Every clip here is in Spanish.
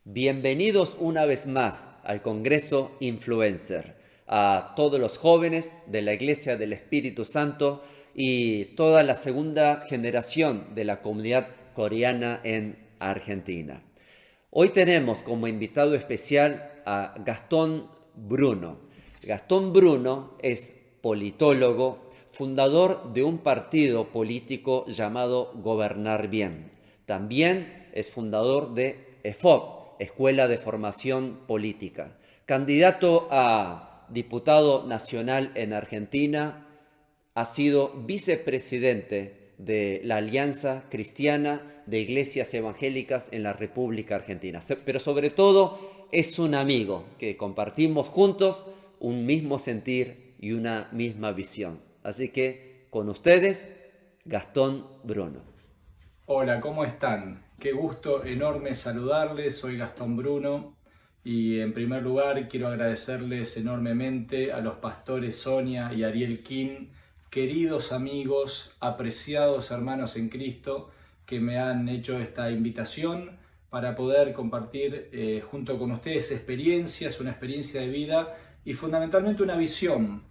Bienvenidos una vez más al Congreso Influencer, a todos los jóvenes de la Iglesia del Espíritu Santo y toda la segunda generación de la comunidad coreana en Argentina. Hoy tenemos como invitado especial a Gastón Bruno. Gastón Bruno es politólogo, fundador de un partido político llamado Gobernar Bien. También es fundador de EFOP, Escuela de Formación Política. Candidato a diputado nacional en Argentina, ha sido vicepresidente de la Alianza Cristiana de Iglesias Evangélicas en la República Argentina. Pero sobre todo es un amigo que compartimos juntos un mismo sentir y una misma visión. Así que con ustedes, Gastón Bruno. Hola, ¿cómo están? Qué gusto enorme saludarles, soy Gastón Bruno y en primer lugar quiero agradecerles enormemente a los pastores Sonia y Ariel Kim, queridos amigos, apreciados hermanos en Cristo, que me han hecho esta invitación para poder compartir junto con ustedes experiencias, una experiencia de vida y fundamentalmente una visión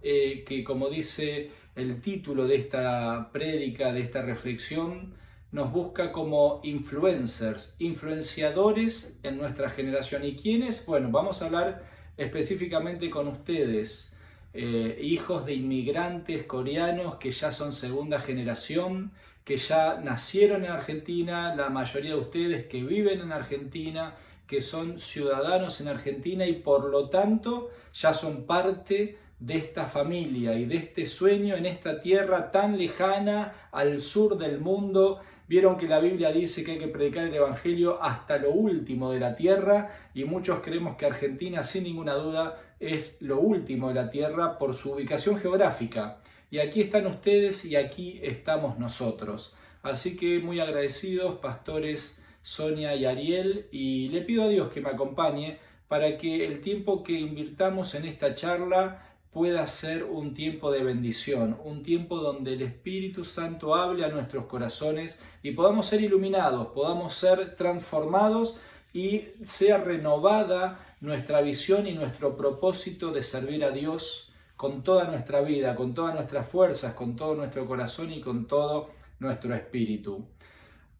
que, como dice el título de esta prédica, de esta reflexión, nos busca como influencers, influenciadores en nuestra generación. ¿Y quiénes? Bueno, vamos a hablar específicamente con ustedes, hijos de inmigrantes coreanos que ya son segunda generación, que ya nacieron en Argentina, la mayoría de ustedes que viven en Argentina, que son ciudadanos en Argentina y por lo tanto ya son parte de esta familia y de este sueño en esta tierra tan lejana al sur del mundo. Vieron que la Biblia dice que hay que predicar el Evangelio hasta lo último de la tierra y muchos creemos que Argentina sin ninguna duda es lo último de la tierra por su ubicación geográfica. Y aquí están ustedes y aquí estamos nosotros. Así que muy agradecidos, pastores Sonia y Ariel, y le pido a Dios que me acompañe para que el tiempo que invirtamos en esta charla pueda ser un tiempo de bendición, un tiempo donde el Espíritu Santo hable a nuestros corazones y podamos ser iluminados, podamos ser transformados y sea renovada nuestra visión y nuestro propósito de servir a Dios con toda nuestra vida, con todas nuestras fuerzas, con todo nuestro corazón y con todo nuestro espíritu.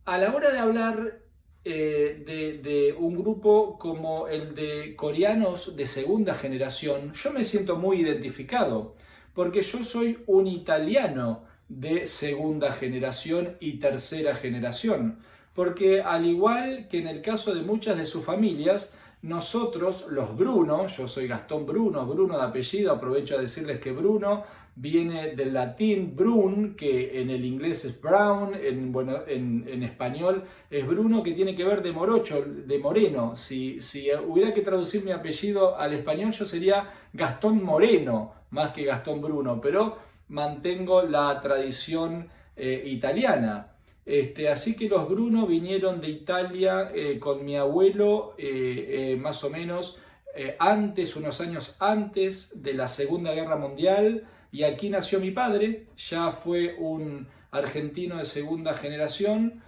A la hora de hablar de un grupo como el de coreanos de segunda generación, yo me siento muy identificado, porque yo soy un italiano de segunda generación y tercera generación, porque al igual que en el caso de muchas de sus familias, nosotros, los Bruno, yo soy Gastón Bruno, Bruno de apellido, aprovecho a decirles que Bruno viene del latín brun, que en el inglés es brown, en español es Bruno, que tiene que ver de morocho, de moreno. Si hubiera que traducir mi apellido al español, yo sería Gastón Moreno, más que Gastón Bruno, pero mantengo la tradición italiana. Así que los Bruno vinieron de Italia con mi abuelo más o menos unos años antes de la Segunda Guerra Mundial, y aquí nació mi padre. Ya fue un argentino de segunda generación,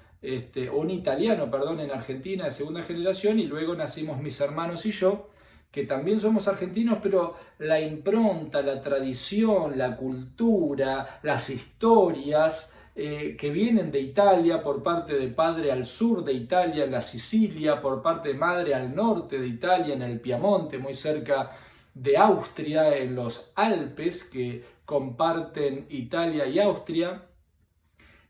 un italiano, perdón, en Argentina de segunda generación, y luego nacimos mis hermanos y yo, que también somos argentinos, pero la impronta, la tradición, la cultura, las historias que vienen de Italia, por parte de padre al sur de Italia, en la Sicilia, por parte de madre al norte de Italia, en el Piamonte, muy cerca de Austria, en los Alpes que comparten Italia y Austria.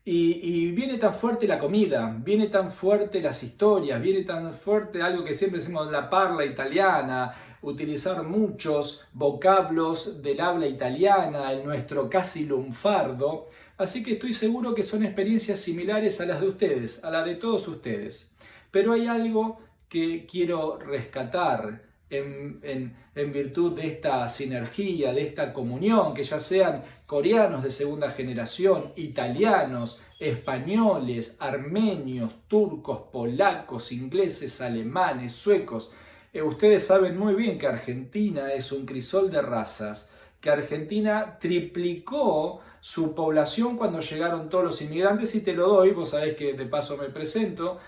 Y viene tan fuerte la comida, viene tan fuerte las historias, viene tan fuerte algo que siempre decimos, la parla italiana, utilizar muchos vocablos del habla italiana, el nuestro casi lunfardo. Así que estoy seguro que son experiencias similares a las de ustedes, a las de todos ustedes. Pero hay algo que quiero rescatar en virtud de esta sinergia, de esta comunión, que ya sean coreanos de segunda generación, italianos, españoles, armenios, turcos, polacos, ingleses, alemanes, suecos. Ustedes saben muy bien que Argentina es un crisol de razas, que Argentina triplicó su población cuando llegaron todos los inmigrantes, y te lo doy, vos sabés que de paso me presento,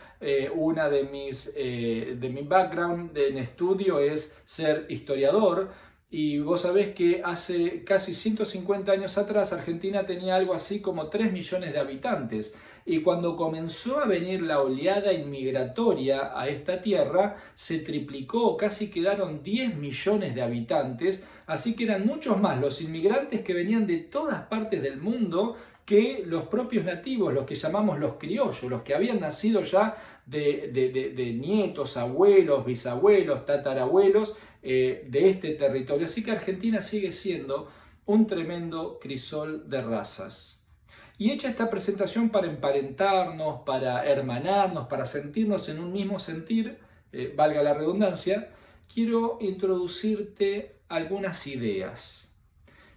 una de mi background en estudio es ser historiador, y vos sabés que hace casi 150 años atrás Argentina tenía algo así como 3 millones de habitantes. Y cuando comenzó a venir la oleada inmigratoria a esta tierra, se triplicó, casi quedaron 10 millones de habitantes, así que eran muchos más los inmigrantes que venían de todas partes del mundo que los propios nativos, los que llamamos los criollos, los que habían nacido ya de nietos, abuelos, bisabuelos, tatarabuelos de este territorio. Así que Argentina sigue siendo un tremendo crisol de razas. Y hecha esta presentación para emparentarnos, para hermanarnos, para sentirnos en un mismo sentir, valga la redundancia, quiero introducirte algunas ideas.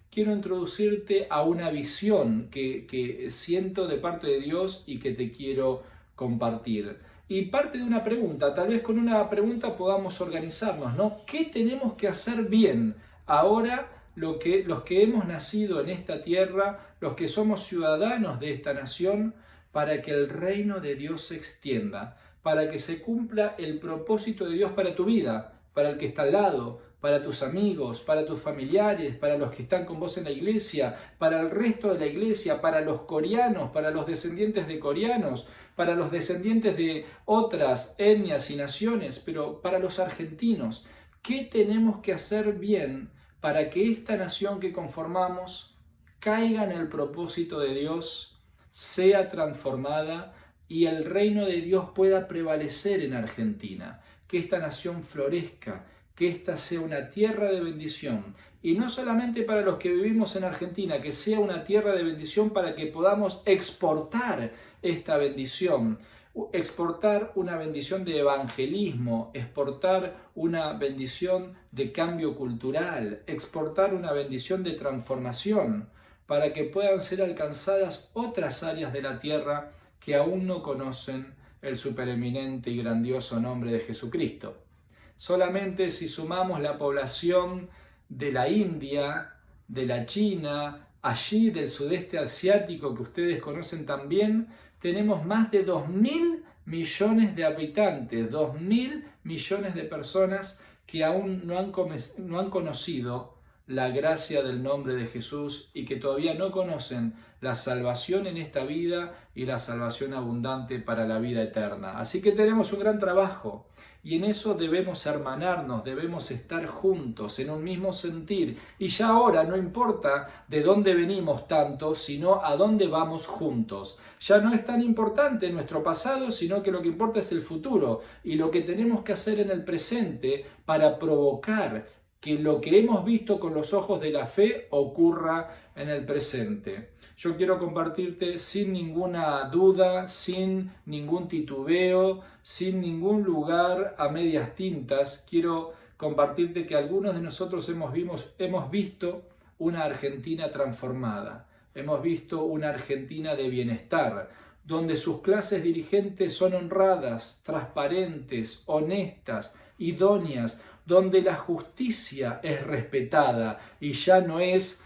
Quiero introducirte a una visión que siento de parte de Dios y que te quiero compartir. Y parte de una pregunta, tal vez con una pregunta podamos organizarnos, ¿no? ¿Qué tenemos que hacer bien ahora los que hemos nacido en esta tierra, los que somos ciudadanos de esta nación, para que el reino de Dios se extienda, para que se cumpla el propósito de Dios para tu vida, para el que está al lado, para tus amigos, para tus familiares, para los que están con vos en la iglesia, para el resto de la iglesia, para los coreanos, para los descendientes de coreanos, para los descendientes de otras etnias y naciones, pero para los argentinos? ¿Qué tenemos que hacer bien para que esta nación que conformamos caiga en el propósito de Dios, sea transformada y el reino de Dios pueda prevalecer en Argentina? Que esta nación florezca, que esta sea una tierra de bendición. Y no solamente para los que vivimos en Argentina, que sea una tierra de bendición para que podamos exportar esta bendición. Exportar una bendición de evangelismo, exportar una bendición de cambio cultural, exportar una bendición de transformación, para que puedan ser alcanzadas otras áreas de la tierra que aún no conocen el supereminente y grandioso nombre de Jesucristo. Solamente si sumamos la población de la India, de la China, allí del sudeste asiático que ustedes conocen también, tenemos más de 2.000 millones de habitantes, 2.000 millones de personas que aún no han conocido la gracia del nombre de Jesús y que todavía no conocen la salvación en esta vida y la salvación abundante para la vida eterna. Así que tenemos un gran trabajo y en eso debemos hermanarnos, debemos estar juntos en un mismo sentir. Y ya ahora no importa de dónde venimos tanto, sino a dónde vamos juntos. Ya no es tan importante nuestro pasado, sino que lo que importa es el futuro y lo que tenemos que hacer en el presente para provocar que lo que hemos visto con los ojos de la fe ocurra en el presente. Yo quiero compartirte sin ninguna duda, sin ningún titubeo, sin ningún lugar a medias tintas. Quiero compartirte que algunos de nosotros hemos visto una Argentina transformada. Hemos visto una Argentina de bienestar, donde sus clases dirigentes son honradas, transparentes, honestas, idóneas, donde la justicia es respetada y ya no es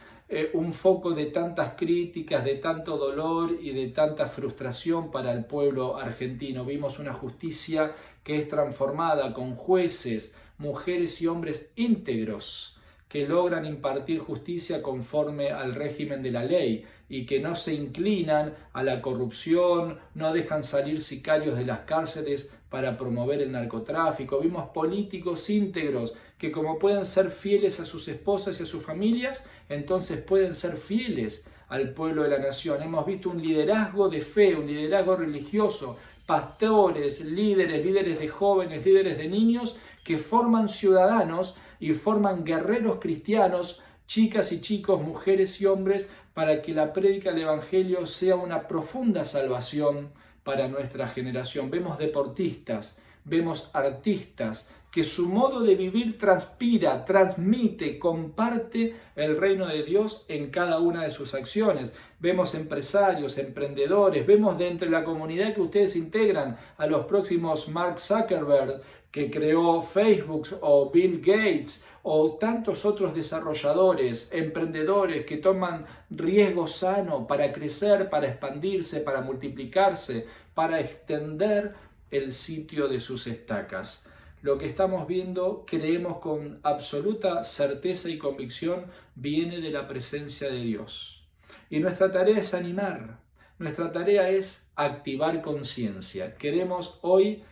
un foco de tantas críticas, de tanto dolor y de tanta frustración para el pueblo argentino. Vimos una justicia que es transformada con jueces, mujeres y hombres íntegros que logran impartir justicia conforme al régimen de la ley y que no se inclinan a la corrupción, no dejan salir sicarios de las cárceles para promover el narcotráfico. Vimos políticos íntegros que, como pueden ser fieles a sus esposas y a sus familias, entonces pueden ser fieles al pueblo de la nación. Hemos visto un liderazgo de fe, un liderazgo religioso, pastores, líderes de jóvenes, líderes de niños que forman ciudadanos y forman guerreros cristianos, chicas y chicos, mujeres y hombres, para que la prédica del Evangelio sea una profunda salvación para nuestra generación. Vemos deportistas, vemos artistas que su modo de vivir transpira, transmite, comparte el reino de Dios en cada una de sus acciones. Vemos empresarios, emprendedores, vemos de entre la comunidad que ustedes integran a los próximos Mark Zuckerberg, que creó Facebook, o Bill Gates, o tantos otros desarrolladores, emprendedores que toman riesgo sano para crecer, para expandirse, para multiplicarse, para extender el sitio de sus estacas. Lo que estamos viendo, creemos con absoluta certeza y convicción, viene de la presencia de Dios. Y nuestra tarea es animar, nuestra tarea es activar conciencia. Queremos hoy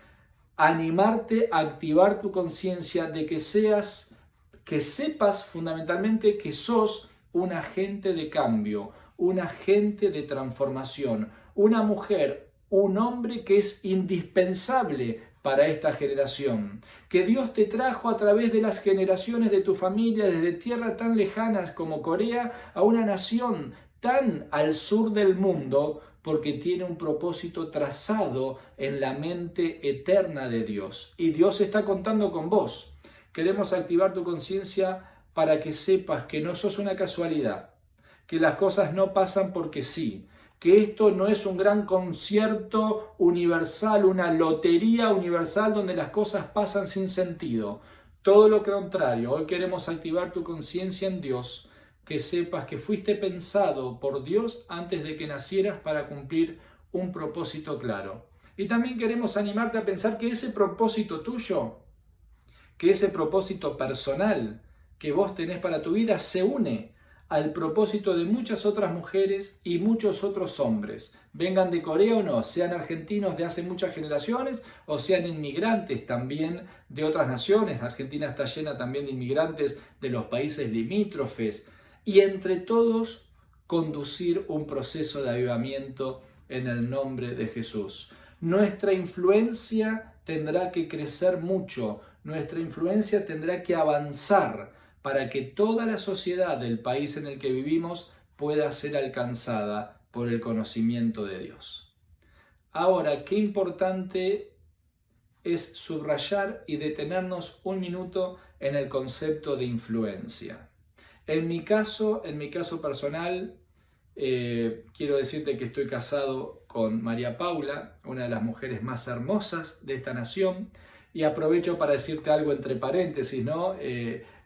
animarte a activar tu conciencia de que sepas fundamentalmente que sos un agente de cambio, un agente de transformación, una mujer, un hombre que es indispensable para esta generación, que Dios te trajo a través de las generaciones de tu familia, desde tierras tan lejanas como Corea, a una nación tan al sur del mundo, porque tiene un propósito trazado en la mente eterna de Dios. Y Dios está contando con vos. Queremos activar tu conciencia para que sepas que no sos una casualidad, que las cosas no pasan porque sí, que esto no es un gran concierto universal, una lotería universal donde las cosas pasan sin sentido. Todo lo contrario, hoy queremos activar tu conciencia en Dios, que sepas que fuiste pensado por Dios antes de que nacieras para cumplir un propósito claro. Y también queremos animarte a pensar que ese propósito tuyo, que ese propósito personal que vos tenés para tu vida se une al propósito de muchas otras mujeres y muchos otros hombres, vengan de Corea o no, sean argentinos de hace muchas generaciones o sean inmigrantes también de otras naciones. Argentina está llena también de inmigrantes de los países limítrofes, y entre todos conducir un proceso de avivamiento en el nombre de Jesús. Nuestra influencia tendrá que crecer mucho, nuestra influencia tendrá que avanzar para que toda la sociedad del país en el que vivimos pueda ser alcanzada por el conocimiento de Dios. Ahora, qué importante es subrayar y detenernos un minuto en el concepto de influencia. En mi caso personal, quiero decirte que estoy casado con María Paula, una de las mujeres más hermosas de esta nación, y aprovecho para decirte algo entre paréntesis, ¿no?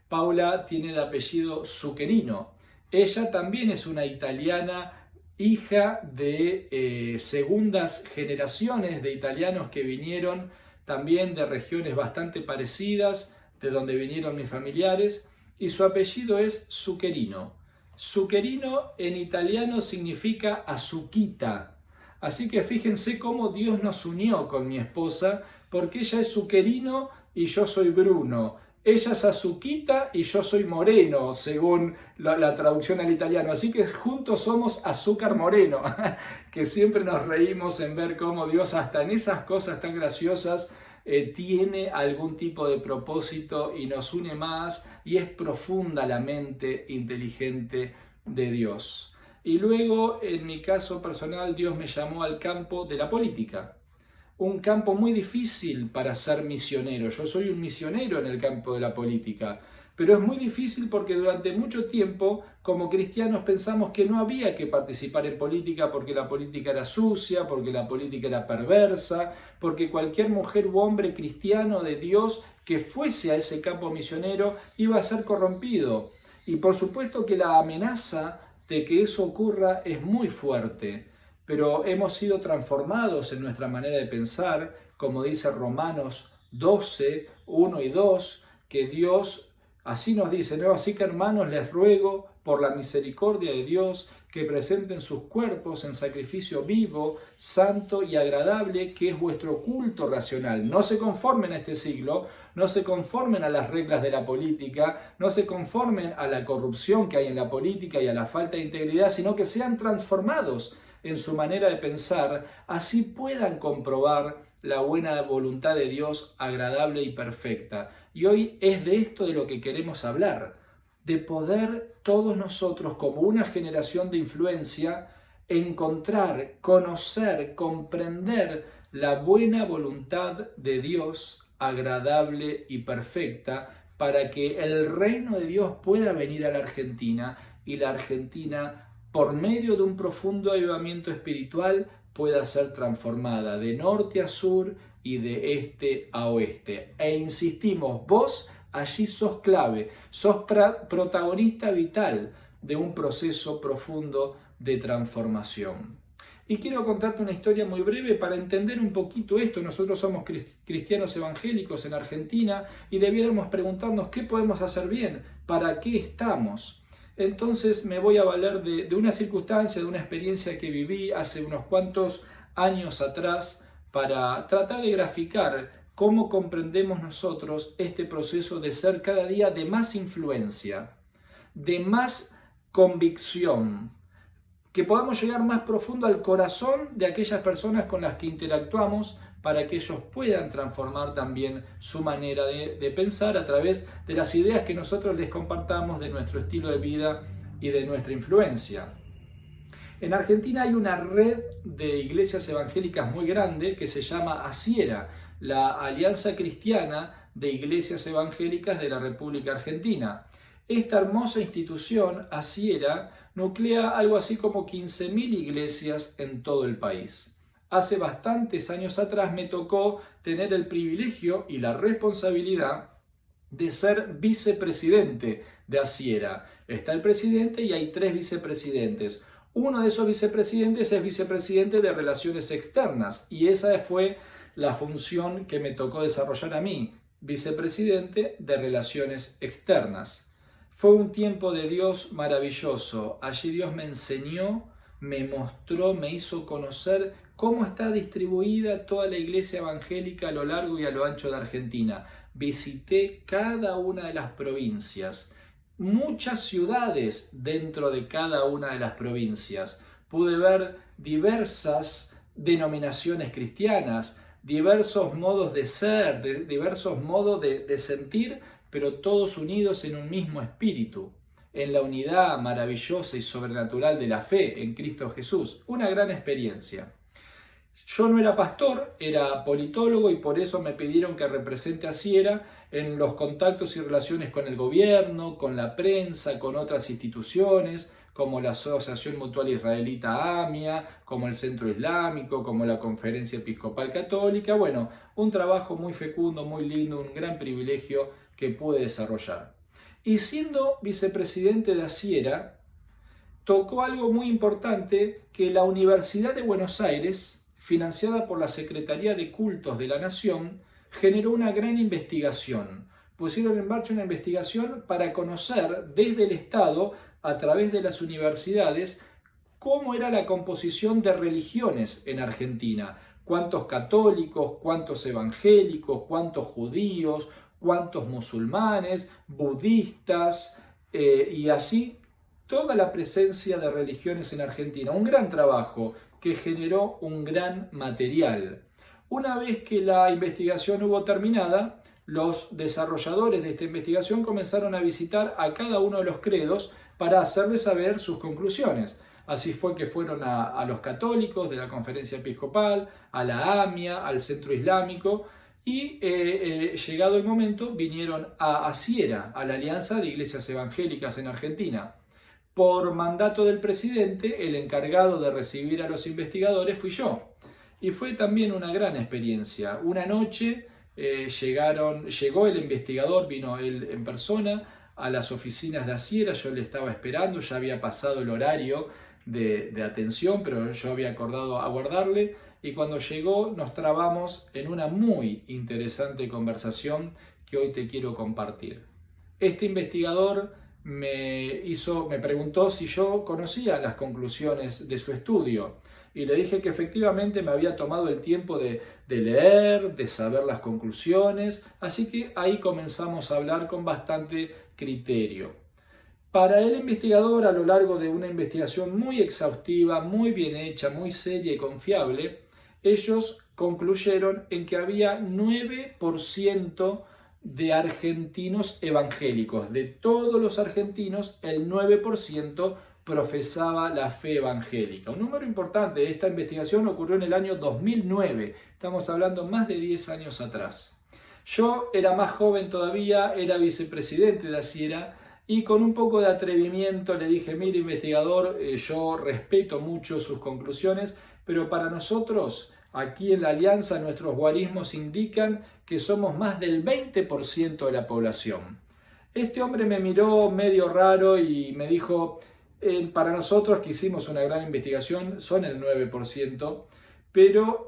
Paula tiene de apellido Zuccherino. Ella también es una italiana, hija de segundas generaciones de italianos que vinieron también de regiones bastante parecidas, de donde vinieron mis familiares, y su apellido es Zuccherino. Zuccherino en italiano significa azuquita. Así que fíjense cómo Dios nos unió con mi esposa, porque ella es Zuccherino y yo soy Bruno. Ella es azuquita y yo soy moreno, según la traducción al italiano. Así que juntos somos azúcar moreno, que siempre nos reímos en ver cómo Dios hasta en esas cosas tan graciosas tiene algún tipo de propósito y nos une más, y es profunda la mente inteligente de Dios. Y luego, en mi caso personal, Dios me llamó al campo de la política. Un campo muy difícil para ser misionero. Yo soy un misionero en el campo de la política, pero es muy difícil porque durante mucho tiempo como cristianos pensamos que no había que participar en política porque la política era sucia, porque la política era perversa, porque cualquier mujer u hombre cristiano de Dios que fuese a ese campo misionero iba a ser corrompido. Y por supuesto que la amenaza de que eso ocurra es muy fuerte. Pero hemos sido transformados en nuestra manera de pensar, como dice Romanos 12, 1 y 2, que Dios así nos dice, ¿no? Así que hermanos, les ruego por la misericordia de Dios que presenten sus cuerpos en sacrificio vivo, santo y agradable, que es vuestro culto racional. No se conformen a este siglo, no se conformen a las reglas de la política, no se conformen a la corrupción que hay en la política y a la falta de integridad, sino que sean transformados en su manera de pensar, así puedan comprobar la buena voluntad de Dios agradable y perfecta. Y hoy es de esto de lo que queremos hablar, de poder todos nosotros como una generación de influencia encontrar, conocer, comprender la buena voluntad de Dios agradable y perfecta para que el reino de Dios pueda venir a la Argentina y la Argentina, por medio de un profundo avivamiento espiritual, pueda ser transformada de norte a sur y de este a oeste. E insistimos, vos allí sos clave, sos protagonista vital de un proceso profundo de transformación. Y quiero contarte una historia muy breve para entender un poquito esto. Nosotros somos cristianos evangélicos en Argentina y debiéramos preguntarnos qué podemos hacer bien, para qué estamos. Entonces me voy a valer de una circunstancia, de una experiencia que viví hace unos cuantos años atrás para tratar de graficar cómo comprendemos nosotros este proceso de ser cada día de más influencia, de más convicción, que podamos llegar más profundo al corazón de aquellas personas con las que interactuamos para que ellos puedan transformar también su manera de pensar a través de las ideas que nosotros les compartamos de nuestro estilo de vida y de nuestra influencia. En Argentina hay una red de iglesias evangélicas muy grande que se llama ACIERA, la Alianza Cristiana de Iglesias Evangélicas de la República Argentina. Esta hermosa institución, ACIERA, nuclea algo así como 15.000 iglesias en todo el país. Hace bastantes años atrás me tocó tener el privilegio y la responsabilidad de ser vicepresidente de ACIERA. Está el presidente y hay 3 vicepresidentes. Uno de esos vicepresidentes es vicepresidente de Relaciones Externas y esa fue la función que me tocó desarrollar a mí, vicepresidente de Relaciones Externas. Fue un tiempo de Dios maravilloso. Allí Dios me enseñó, me mostró, me hizo conocer cómo está distribuida toda la iglesia evangélica a lo largo y a lo ancho de Argentina. Visité cada una de las provincias, muchas ciudades dentro de cada una de las provincias. Pude ver diversas denominaciones cristianas, diversos modos de ser, diversos modos de sentir, pero todos unidos en un mismo espíritu, en la unidad maravillosa y sobrenatural de la fe en Cristo Jesús. Una gran experiencia. Yo no era pastor, era politólogo y por eso me pidieron que represente a ACIERA en los contactos y relaciones con el gobierno, con la prensa, con otras instituciones, como la Asociación Mutual Israelita AMIA, como el Centro Islámico, como la Conferencia Episcopal Católica. Bueno, un trabajo muy fecundo, muy lindo, un gran privilegio que pude desarrollar. Y siendo vicepresidente de ACIERA, tocó algo muy importante que la Universidad de Buenos Aires, financiada por la Secretaría de Cultos de la Nación, generó una gran investigación. Pusieron en marcha una investigación para conocer desde el Estado, a través de las universidades, cómo era la composición de religiones en Argentina. Cuántos católicos, cuántos evangélicos, cuántos judíos, cuántos musulmanes, budistas y así toda la presencia de religiones en Argentina. Un gran trabajo que generó un gran material. Una vez que la investigación hubo terminada, los desarrolladores de esta investigación comenzaron a visitar a cada uno de los credos para hacerles saber sus conclusiones. Así fue que fueron a los católicos de la Conferencia Episcopal, a la AMIA, al Centro Islámico y llegado el momento vinieron a ACIERA, a la Alianza de Iglesias Evangélicas en Argentina. Por mandato del presidente, el encargado de recibir a los investigadores fui yo. Y fue también una gran experiencia. Una noche llegó el investigador, vino él en persona a las oficinas de ACIERA, yo le estaba esperando, ya había pasado el horario de atención, pero yo había acordado aguardarle, y cuando llegó nos trabamos en una muy interesante conversación que hoy te quiero compartir. Este investigador me preguntó si yo conocía las conclusiones de su estudio, y le dije que efectivamente me había tomado el tiempo de leer, de saber las conclusiones, así que ahí comenzamos a hablar con bastante criterio. Para el investigador, a lo largo de una investigación muy exhaustiva, muy bien hecha, muy seria y confiable, ellos concluyeron en que había 9% de argentinos evangélicos. De todos los argentinos, el 9% profesaba la fe evangélica. Un número importante. Esta investigación ocurrió en el año 2009. Estamos hablando más de 10 años atrás. Yo era más joven todavía, era vicepresidente de Asiera y con un poco de atrevimiento le dije, mire investigador, yo respeto mucho sus conclusiones, pero para nosotros aquí en la Alianza nuestros guarismos indican que somos más del 20% de la población. Este hombre me miró medio raro y me dijo, para nosotros que hicimos una gran investigación son el 9%, pero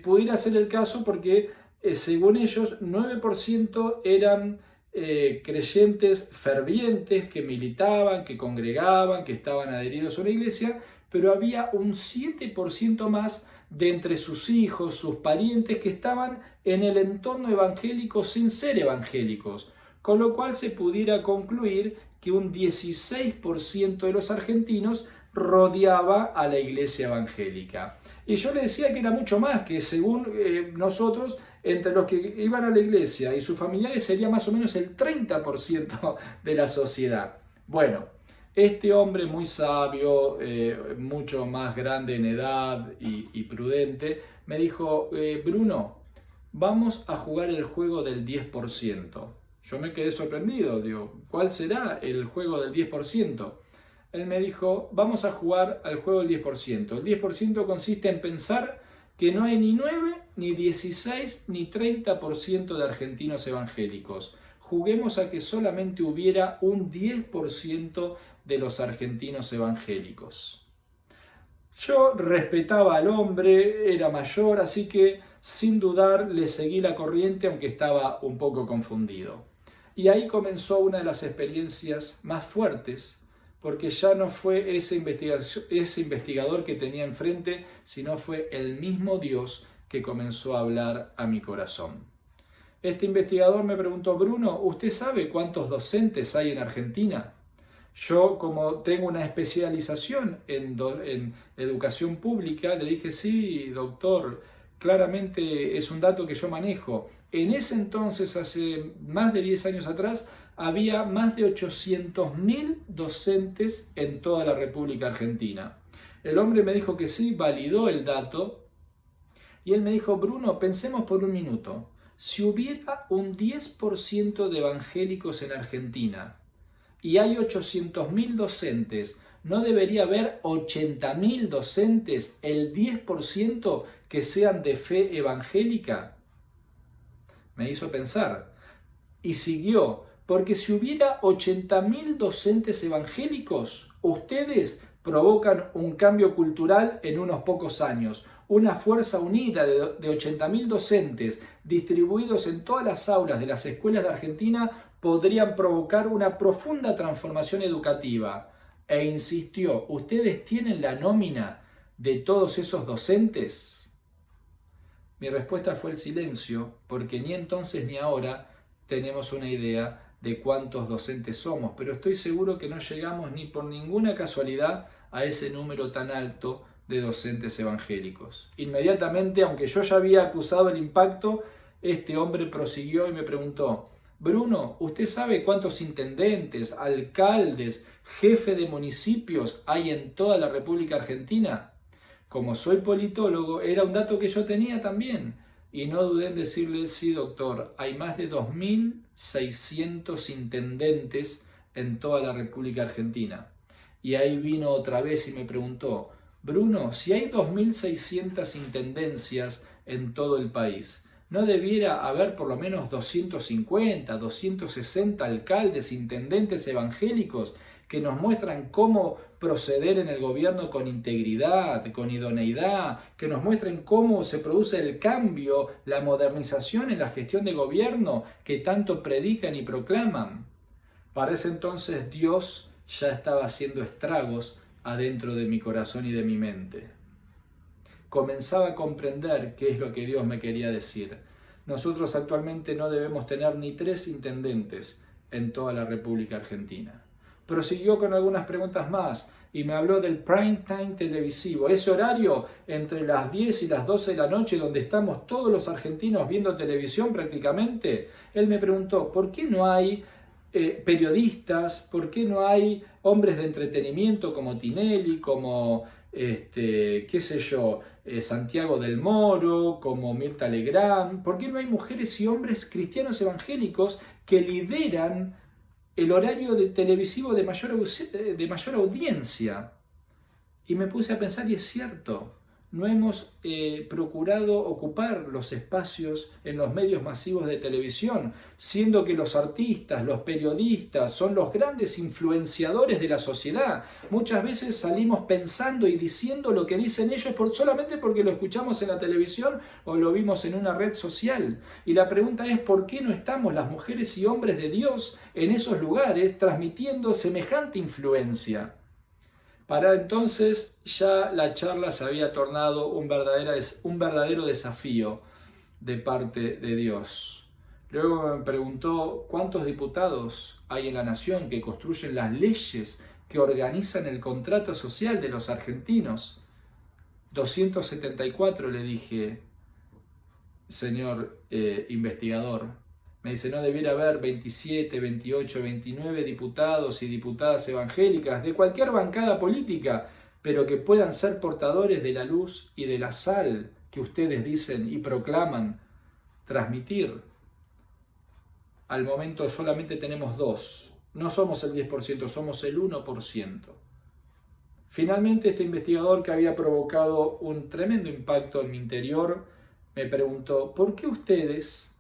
pudiera ser el caso porque según ellos 9% eran creyentes fervientes que militaban, que congregaban, que estaban adheridos a una iglesia, pero había un 7% más de entre sus hijos, sus parientes que estaban en el entorno evangélico sin ser evangélicos, con lo cual se pudiera concluir que un 16% de los argentinos rodeaba a la iglesia evangélica. Y yo le decía que era mucho más, que según nosotros, entre los que iban a la iglesia y sus familiares sería más o menos el 30% de la sociedad. Bueno, este hombre muy sabio, mucho más grande en edad y prudente, me dijo, Bruno, vamos a jugar el juego del 10%. Yo me quedé sorprendido, digo, ¿cuál será el juego del 10%? Él me dijo, vamos a jugar al juego del 10%. El 10% consiste en pensar que no hay ni 9, ni 16, ni 30% de argentinos evangélicos. Juguemos a que solamente hubiera un 10% de los argentinos evangélicos. Yo respetaba al hombre, era mayor, así que sin dudar le seguí la corriente, aunque estaba un poco confundido. Y ahí comenzó una de las experiencias más fuertes, porque ya no fue ese investigador que tenía enfrente, sino fue el mismo Dios que comenzó a hablar a mi corazón. Este investigador me preguntó, Bruno, ¿usted sabe cuántos docentes hay en Argentina? Yo, como tengo una especialización en educación pública, le dije, sí, doctor, claramente es un dato que yo manejo. En ese entonces, hace más de 10 años atrás, había más de 800.000 docentes en toda la República Argentina. El hombre me dijo que sí, validó el dato, y él me dijo, Bruno, pensemos por un minuto, si hubiera un 10% de evangélicos en Argentina, y hay 800.000 docentes, ¿no debería haber 80.000 docentes, el 10% que sean de fe evangélica? Me hizo pensar. Y siguió, porque si hubiera 80.000 docentes evangélicos, ustedes provocan un cambio cultural en unos pocos años. Una fuerza unida de 80.000 docentes distribuidos en todas las aulas de las escuelas de Argentina podrían provocar una profunda transformación educativa. E insistió, ¿ustedes tienen la nómina de todos esos docentes? Mi respuesta fue el silencio, porque ni entonces ni ahora tenemos una idea de cuántos docentes somos, pero estoy seguro que no llegamos ni por ninguna casualidad a ese número tan alto de docentes evangélicos. Inmediatamente, aunque yo ya había acusado el impacto, este hombre prosiguió y me preguntó, Bruno, ¿usted sabe cuántos intendentes, alcaldes, jefes de municipios hay en toda la República Argentina? Como soy politólogo, era un dato que yo tenía también. Y no dudé en decirle, sí doctor, hay más de 2.600 intendentes en toda la República Argentina. Y ahí vino otra vez y me preguntó, Bruno, si hay 2.600 intendencias en todo el país, ¿no debiera haber por lo menos 250, 260 alcaldes, intendentes evangélicos que nos muestran cómo proceder en el gobierno con integridad, con idoneidad, que nos muestren cómo se produce el cambio, la modernización en la gestión de gobierno que tanto predican y proclaman? Para ese entonces Dios ya estaba haciendo estragos adentro de mi corazón y de mi mente. Comenzaba a comprender qué es lo que Dios me quería decir. Nosotros actualmente no debemos tener ni 3 intendentes en toda la República Argentina. Prosiguió con algunas preguntas más y me habló del prime time televisivo, ese horario entre las 10 y las 12 de la noche donde estamos todos los argentinos viendo televisión prácticamente. Él me preguntó, ¿por qué no hay periodistas? ¿Por qué no hay hombres de entretenimiento como Tinelli, como qué sé yo, Santiago del Moro, como Mirta Legrand? ¿Por qué no hay mujeres y hombres cristianos evangélicos que lideran el horario televisivo de mayor audiencia? Y me puse a pensar, y es cierto, no hemos procurado ocupar los espacios en los medios masivos de televisión, siendo que los artistas, los periodistas son los grandes influenciadores de la sociedad. Muchas veces salimos pensando y diciendo lo que dicen ellos solamente porque lo escuchamos en la televisión o lo vimos en una red social. Y la pregunta es, ¿por qué no estamos las mujeres y hombres de Dios en esos lugares transmitiendo semejante influencia? Para entonces ya la charla se había tornado un verdadero desafío de parte de Dios. Luego me preguntó cuántos diputados hay en la nación que construyen las leyes que organizan el contrato social de los argentinos. 274, le dije, señor investigador. Me dice, no debiera haber 27, 28, 29 diputados y diputadas evangélicas de cualquier bancada política, pero que puedan ser portadores de la luz y de la sal que ustedes dicen y proclaman transmitir. Al momento solamente tenemos 2. No somos el 10%, somos el 1%. Finalmente, este investigador, que había provocado un tremendo impacto en mi interior, me preguntó, ¿por qué ustedes,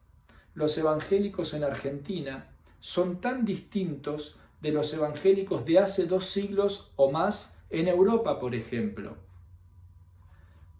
los evangélicos en Argentina, son tan distintos de los evangélicos de hace 2 siglos o más en Europa, por ejemplo?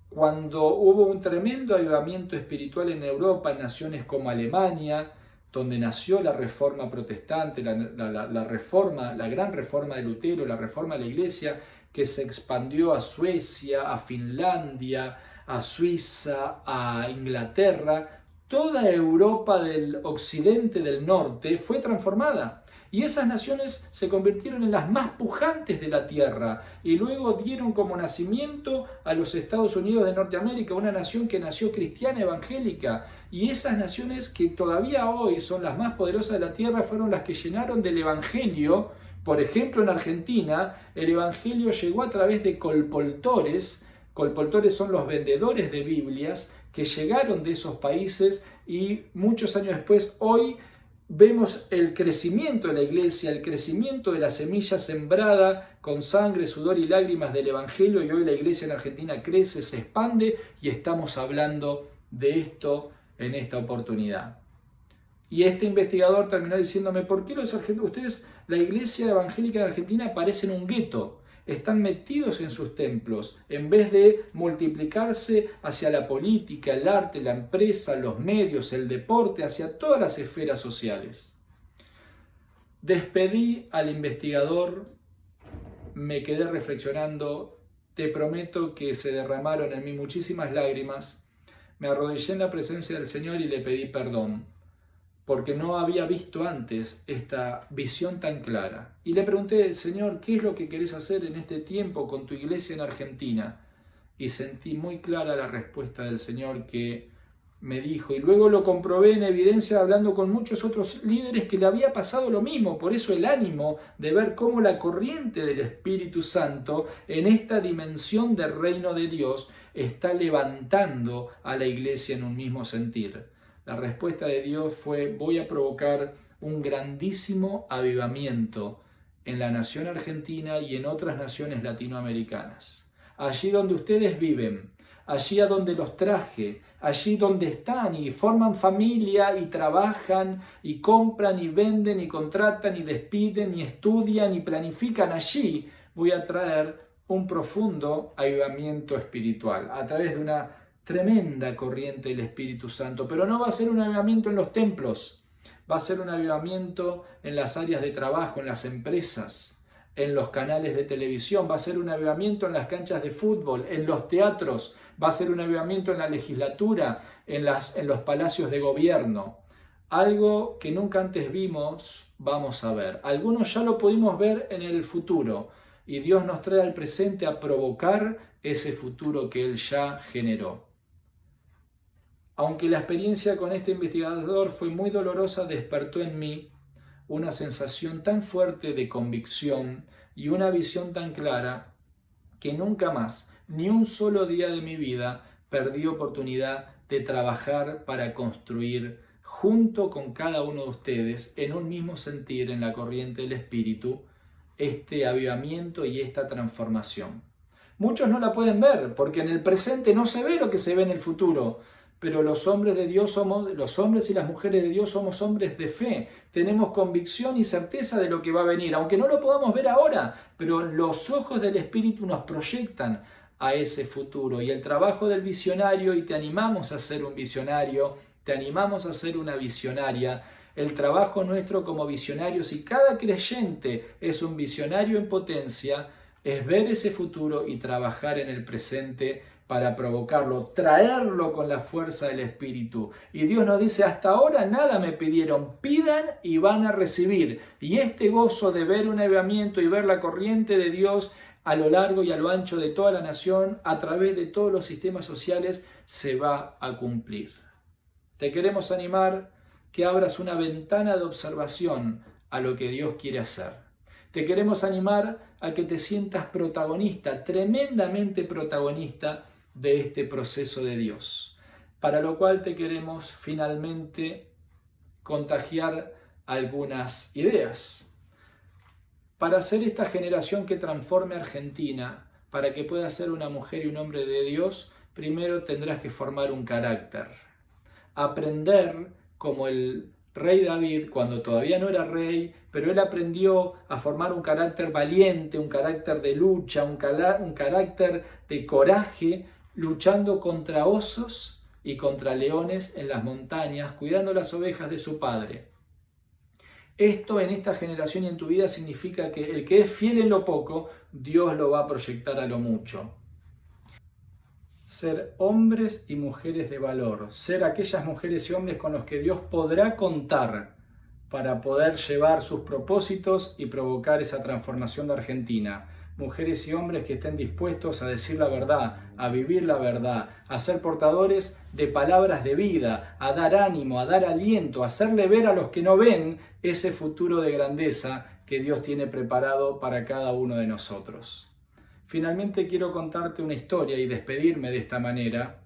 Cuando hubo un tremendo avivamiento espiritual en Europa, en naciones como Alemania, donde nació la reforma protestante, la gran reforma de Lutero, la reforma de la Iglesia, que se expandió a Suecia, a Finlandia, a Suiza, a Inglaterra, toda Europa del occidente, del norte, fue transformada. Y esas naciones se convirtieron en las más pujantes de la tierra y luego dieron como nacimiento a los Estados Unidos de Norteamérica, una nación que nació cristiana evangélica. Y esas naciones que todavía hoy son las más poderosas de la tierra fueron las que llenaron del evangelio. Por ejemplo, en Argentina, el evangelio llegó a través de colpoltores. Colpoltores son los vendedores de Biblias que llegaron de esos países y muchos años después, hoy, vemos el crecimiento de la iglesia, el crecimiento de la semilla sembrada con sangre, sudor y lágrimas del evangelio, y hoy la iglesia en Argentina crece, se expande y estamos hablando de esto en esta oportunidad. Y este investigador terminó diciéndome, ¿por qué ustedes, la iglesia evangélica en Argentina, parecen un gueto? Están metidos en sus templos, en vez de multiplicarse hacia la política, el arte, la empresa, los medios, el deporte, hacia todas las esferas sociales. Despedí al investigador, me quedé reflexionando, te prometo que se derramaron en mí muchísimas lágrimas, me arrodillé en la presencia del Señor y le pedí perdón, porque no había visto antes esta visión tan clara. Y le pregunté, Señor, ¿qué es lo que querés hacer en este tiempo con tu iglesia en Argentina? Y sentí muy clara la respuesta del Señor que me dijo, y luego lo comprobé en evidencia hablando con muchos otros líderes que le había pasado lo mismo. Por eso el ánimo de ver cómo la corriente del Espíritu Santo en esta dimensión del reino de Dios está levantando a la iglesia en un mismo sentir. La respuesta de Dios fue, voy a provocar un grandísimo avivamiento en la nación argentina y en otras naciones latinoamericanas. Allí donde ustedes viven, allí a donde los traje, allí donde están y forman familia y trabajan y compran y venden y contratan y despiden y estudian y planifican, allí voy a traer un profundo avivamiento espiritual a través de una tremenda corriente del Espíritu Santo, pero no va a ser un avivamiento en los templos, va a ser un avivamiento en las áreas de trabajo, en las empresas, en los canales de televisión, va a ser un avivamiento en las canchas de fútbol, en los teatros, va a ser un avivamiento en la legislatura, en los palacios de gobierno. Algo que nunca antes vimos, vamos a ver. Algunos ya lo pudimos ver en el futuro y Dios nos trae al presente a provocar ese futuro que Él ya generó. Aunque la experiencia con este investigador fue muy dolorosa, despertó en mí una sensación tan fuerte de convicción y una visión tan clara que nunca más, ni un solo día de mi vida, perdí oportunidad de trabajar para construir junto con cada uno de ustedes, en un mismo sentir, en la corriente del Espíritu, este avivamiento y esta transformación. Muchos no la pueden ver, porque en el presente no se ve lo que se ve en el futuro, pero los hombres de Dios somos, los hombres y las mujeres de Dios somos hombres de fe. Tenemos convicción y certeza de lo que va a venir, aunque no lo podamos ver ahora, pero los ojos del Espíritu nos proyectan a ese futuro. Y el trabajo del visionario, y te animamos a ser un visionario, te animamos a ser una visionaria. El trabajo nuestro como visionarios, y cada creyente es un visionario en potencia, es ver ese futuro y trabajar en el presente para provocarlo, traerlo con la fuerza del Espíritu. Y Dios nos dice, hasta ahora nada me pidieron, pidan y van a recibir. Y este gozo de ver un avivamiento y ver la corriente de Dios a lo largo y a lo ancho de toda la nación, a través de todos los sistemas sociales, se va a cumplir. Te queremos animar que abras una ventana de observación a lo que Dios quiere hacer. Te queremos animar a que te sientas protagonista, tremendamente protagonista de este proceso de Dios, para lo cual te queremos finalmente contagiar algunas ideas. Para ser esta generación que transforme Argentina, para que puedas ser una mujer y un hombre de Dios, primero tendrás que formar un carácter. Aprender como el rey David, cuando todavía no era rey, pero él aprendió a formar un carácter valiente, un carácter de lucha, un carácter de coraje, luchando contra osos y contra leones en las montañas, cuidando las ovejas de su padre. Esto en esta generación y en tu vida significa que el que es fiel en lo poco, Dios lo va a proyectar a lo mucho. Ser hombres y mujeres de valor, ser aquellas mujeres y hombres con los que Dios podrá contar para poder llevar sus propósitos y provocar esa transformación de Argentina. Mujeres y hombres que estén dispuestos a decir la verdad, a vivir la verdad, a ser portadores de palabras de vida, a dar ánimo, a dar aliento, a hacerle ver a los que no ven ese futuro de grandeza que Dios tiene preparado para cada uno de nosotros. Finalmente quiero contarte una historia y despedirme de esta manera,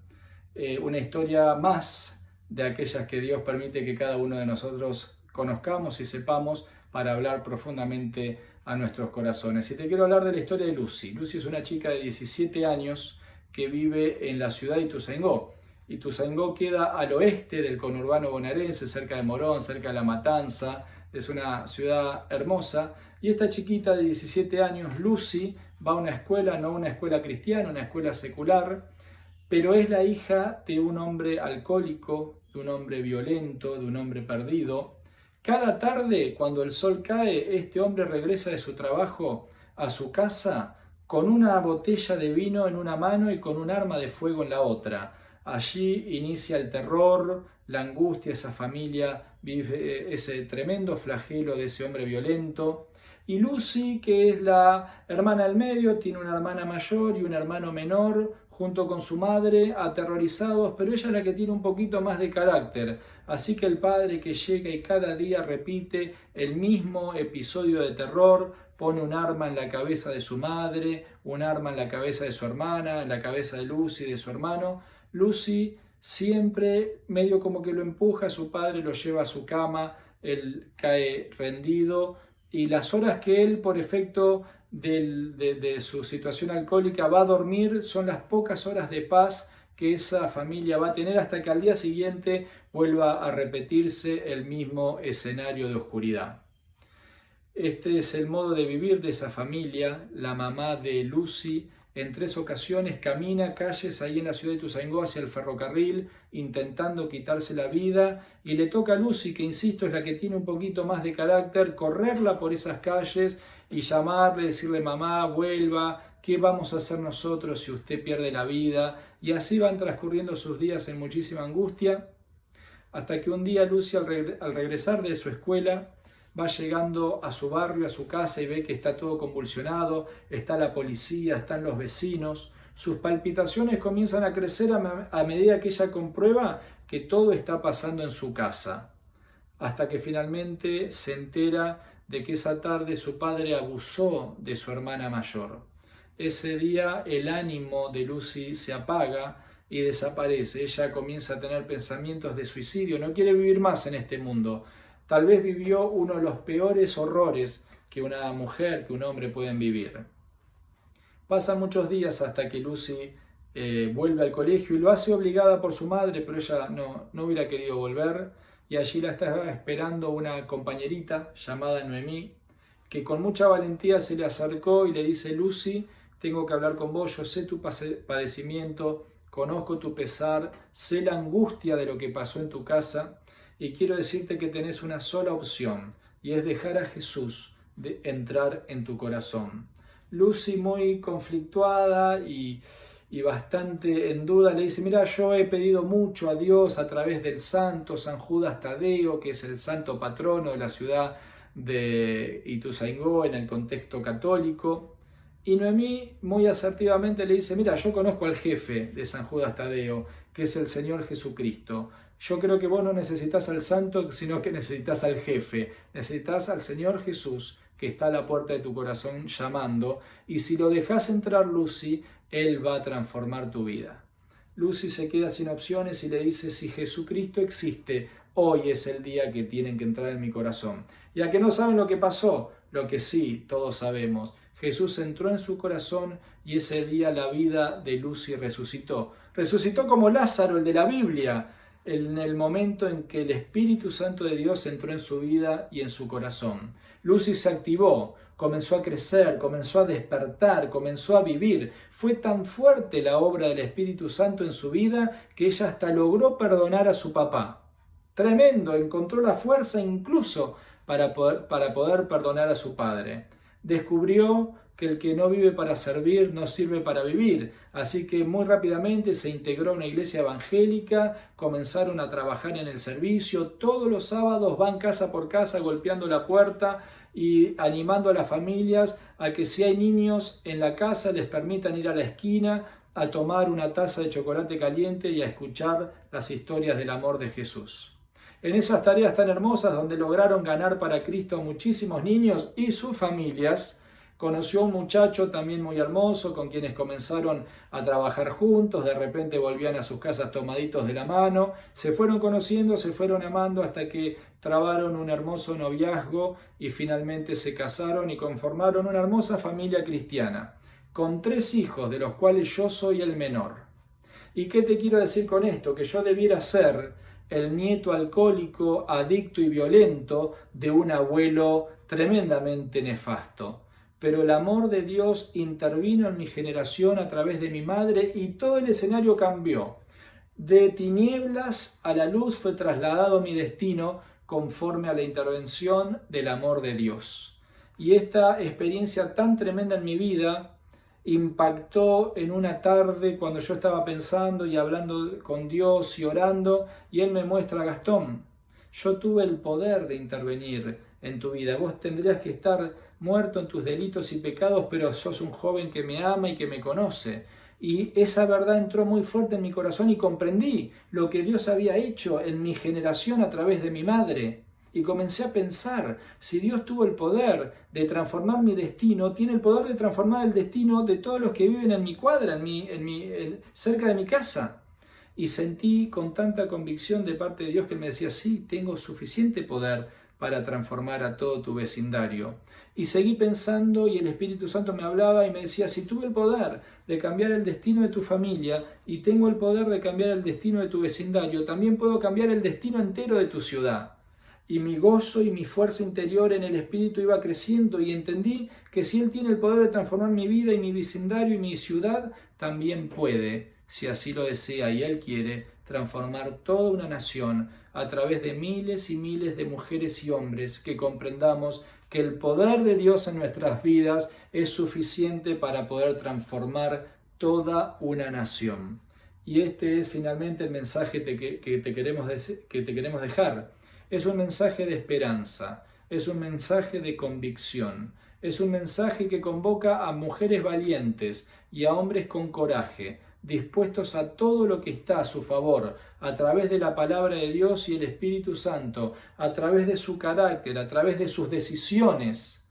una historia más de aquellas que Dios permite que cada uno de nosotros conozcamos y sepamos para hablar profundamente a nuestros corazones. Y te quiero hablar de la historia de Lucy. Lucy es una chica de 17 años que vive en la ciudad de Ituzaingó. Ituzaingó queda al oeste del conurbano bonaerense, cerca de Morón, cerca de La Matanza. Es una ciudad hermosa. Y esta chiquita de 17 años, Lucy, va a una escuela, no una escuela cristiana, una escuela secular, pero es la hija de un hombre alcohólico, de un hombre violento, de un hombre perdido. Cada tarde, cuando el sol cae, este hombre regresa de su trabajo a su casa con una botella de vino en una mano y con un arma de fuego en la otra. Allí inicia el terror, la angustia, esa familia vive ese tremendo flagelo de ese hombre violento. Y Lucy, que es la hermana del medio, tiene una hermana mayor y un hermano menor, junto con su madre, aterrorizados, pero ella es la que tiene un poquito más de carácter. Así que el padre que llega y cada día repite el mismo episodio de terror, pone un arma en la cabeza de su madre, un arma en la cabeza de su hermana, en la cabeza de Lucy y de su hermano. Lucy siempre medio como que lo empuja, su padre lo lleva a su cama, él cae rendido, y las horas que él, por efecto de su situación alcohólica, va a dormir son las pocas horas de paz que esa familia va a tener hasta que al día siguiente vuelva a repetirse el mismo escenario de oscuridad. Este es el modo de vivir de esa familia. La mamá de Lucy en 3 ocasiones camina calles ahí en la ciudad de Ituzaingó hacia el ferrocarril intentando quitarse la vida, y le toca a Lucy, que insisto es la que tiene un poquito más de carácter, correrla por esas calles y llamarle, decirle: mamá, vuelva, ¿qué vamos a hacer nosotros si usted pierde la vida? Y así van transcurriendo sus días en muchísima angustia, hasta que un día Lucy, al regresar de su escuela, va llegando a su barrio, a su casa, y ve que está todo convulsionado, está la policía, están los vecinos. Sus palpitaciones comienzan a crecer a medida que ella comprueba que todo está pasando en su casa, hasta que finalmente se entera de que esa tarde su padre abusó de su hermana mayor. ese día el ánimo de Lucy se apaga y desaparece. Ella comienza a tener pensamientos de suicidio, no quiere vivir más en este mundo. Tal vez vivió uno de los peores horrores que una mujer, que un hombre pueden vivir. Pasan muchos días hasta que Lucy vuelve al colegio y lo hace obligada por su madre, pero ella no hubiera querido volver, y allí la estaba esperando una compañerita llamada Noemí, que con mucha valentía se le acercó y le dice: Lucy, tengo que hablar con vos, yo sé tu padecimiento, conozco tu pesar, sé la angustia de lo que pasó en tu casa, y quiero decirte que tenés una sola opción, y es dejar a Jesús entrar en tu corazón. Lucy, muy conflictuada y bastante en duda, le dice: mira, yo he pedido mucho a Dios a través del santo San Judas Tadeo, que es el santo patrono de la ciudad de Ituzaingó en el contexto católico. Y Noemí muy asertivamente le dice: mira, yo conozco al jefe de San Judas Tadeo, que es el Señor Jesucristo. Yo creo que vos no necesitas al santo, sino que necesitas al jefe, necesitas al Señor Jesús, que está a la puerta de tu corazón llamando, y si lo dejas entrar, Lucy, Él va a transformar tu vida. Lucy se queda sin opciones y le dice: si Jesucristo existe, hoy es el día que tienen que entrar en mi corazón. Y a que no saben lo que pasó, lo que sí todos sabemos: Jesús entró en su corazón y ese día la vida de Lucy resucitó. Resucitó como Lázaro, el de la Biblia, en el momento en que el Espíritu Santo de Dios entró en su vida y en su corazón. Lucy se activó, comenzó a crecer, comenzó a despertar, comenzó a vivir. Fue tan fuerte la obra del Espíritu Santo en su vida que ella hasta logró perdonar a su papá. Tremendo, encontró la fuerza incluso para poder perdonar a su padre. Descubrió que el que no vive para servir no sirve para vivir. Así que muy rápidamente se integró a una iglesia evangélica, comenzaron a trabajar en el servicio. Todos los sábados van casa por casa golpeando la puerta y animando a las familias a que si hay niños en la casa les permitan ir a la esquina a tomar una taza de chocolate caliente y a escuchar las historias del amor de Jesús. En esas tareas tan hermosas donde lograron ganar para Cristo a muchísimos niños y sus familias, conoció a un muchacho también muy hermoso con quienes comenzaron a trabajar juntos. De repente volvían a sus casas tomaditos de la mano, se fueron conociendo, se fueron amando hasta que trabaron un hermoso noviazgo y finalmente se casaron y conformaron una hermosa familia cristiana, con 3 hijos, de los cuales yo soy el menor. ¿Y qué te quiero decir con esto? Que yo debiera ser el nieto alcohólico, adicto y violento de un abuelo tremendamente nefasto. Pero el amor de Dios intervino en mi generación a través de mi madre y todo el escenario cambió. De tinieblas a la luz fue trasladado mi destino conforme a la intervención del amor de Dios. Y esta experiencia tan tremenda en mi vida impactó en una tarde cuando yo estaba pensando y hablando con Dios y orando, y Él me muestra: Gastón, yo tuve el poder de intervenir en tu vida. Vos tendrías que estar muerto en tus delitos y pecados, pero sos un joven que me ama y que me conoce. Y esa verdad entró muy fuerte en mi corazón y comprendí lo que Dios había hecho en mi generación a través de mi madre. Y comencé a pensar: si Dios tuvo el poder de transformar mi destino, tiene el poder de transformar el destino de todos los que viven en mi cuadra, cerca de mi casa. Y sentí con tanta convicción de parte de Dios que me decía: sí, tengo suficiente poder para transformar a todo tu vecindario. Y seguí pensando y el Espíritu Santo me hablaba y me decía: si tuve el poder de cambiar el destino de tu familia y tengo el poder de cambiar el destino de tu vecindario, también puedo cambiar el destino entero de tu ciudad. Y mi gozo y mi fuerza interior en el Espíritu iba creciendo y entendí que si Él tiene el poder de transformar mi vida y mi vecindario y mi ciudad, también puede, si así lo desea y Él quiere, transformar toda una nación a través de miles y miles de mujeres y hombres que comprendamos que el poder de Dios en nuestras vidas es suficiente para poder transformar toda una nación. Y este es finalmente el mensaje que te queremos dejar. Es un mensaje de esperanza, es un mensaje de convicción, es un mensaje que convoca a mujeres valientes y a hombres con coraje, dispuestos a todo lo que está a su favor, a través de la palabra de Dios y el Espíritu Santo, a través de su carácter, a través de sus decisiones,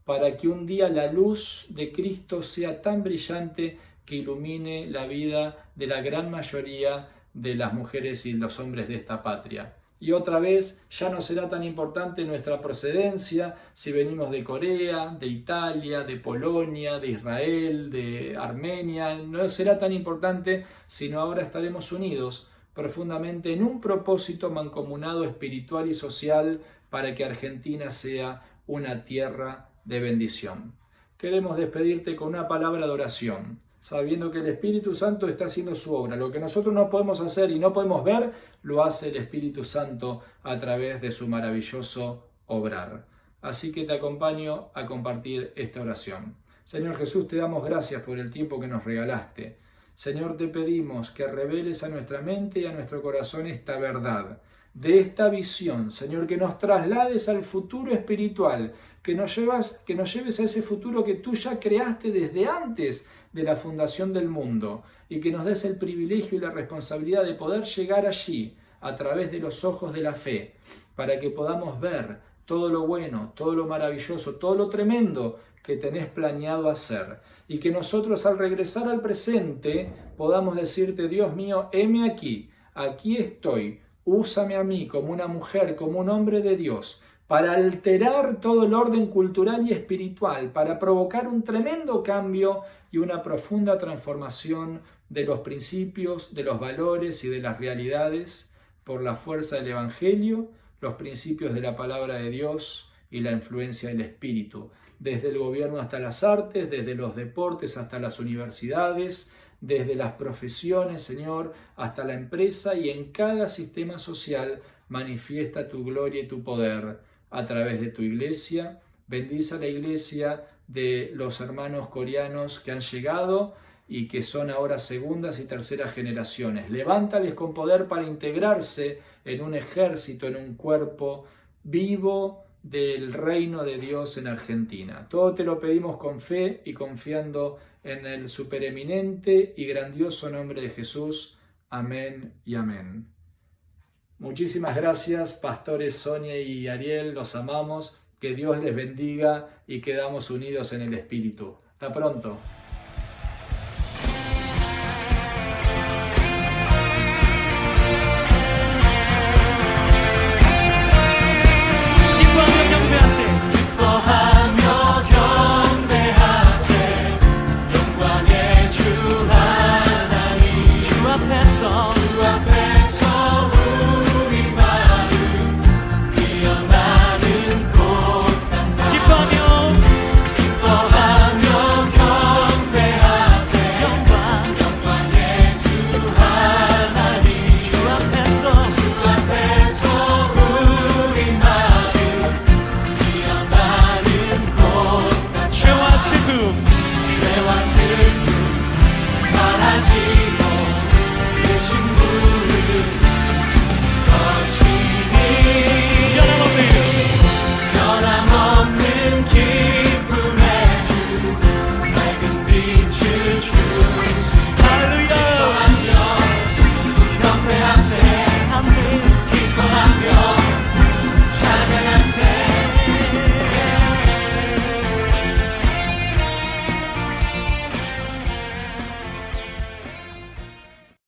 para que un día la luz de Cristo sea tan brillante que ilumine la vida de la gran mayoría de las mujeres y los hombres de esta patria. Y otra vez, ya no será tan importante nuestra procedencia, si venimos de Corea, de Italia, de Polonia, de Israel, de Armenia, no será tan importante, sino ahora estaremos unidos profundamente en un propósito mancomunado espiritual y social para que Argentina sea una tierra de bendición. Queremos despedirte con una palabra de oración, sabiendo que el Espíritu Santo está haciendo su obra. Lo que nosotros no podemos hacer y no podemos ver, lo hace el Espíritu Santo a través de su maravilloso obrar. Así que te acompaño a compartir esta oración. Señor Jesús, te damos gracias por el tiempo que nos regalaste. Señor, te pedimos que reveles a nuestra mente y a nuestro corazón esta verdad, de esta visión, Señor, que nos traslades al futuro espiritual, que nos lleves a ese futuro que tú ya creaste desde antes de la fundación del mundo, y que nos des el privilegio y la responsabilidad de poder llegar allí a través de los ojos de la fe, para que podamos ver todo lo bueno, todo lo maravilloso, todo lo tremendo que tenés planeado hacer, y que nosotros al regresar al presente podamos decirte: Dios mío, heme aquí, aquí estoy, úsame a mí como una mujer, como un hombre de Dios, para alterar todo el orden cultural y espiritual, para provocar un tremendo cambio y una profunda transformación de los principios, de los valores y de las realidades por la fuerza del Evangelio, los principios de la palabra de Dios y la influencia del Espíritu, desde el gobierno hasta las artes, desde los deportes hasta las universidades, desde las profesiones, Señor, hasta la empresa, y en cada sistema social manifiesta tu gloria y tu poder a través de tu iglesia. Bendice a la iglesia de los hermanos coreanos que han llegado y que son ahora segundas y terceras generaciones. Levántales con poder para integrarse en un ejército, en un cuerpo vivo del reino de Dios en Argentina. Todo te lo pedimos con fe y confiando en el supereminente y grandioso nombre de Jesús. Amén y amén. Muchísimas gracias, pastores Sonia y Ariel, los amamos. Que Dios les bendiga y quedamos unidos en el Espíritu. Hasta pronto.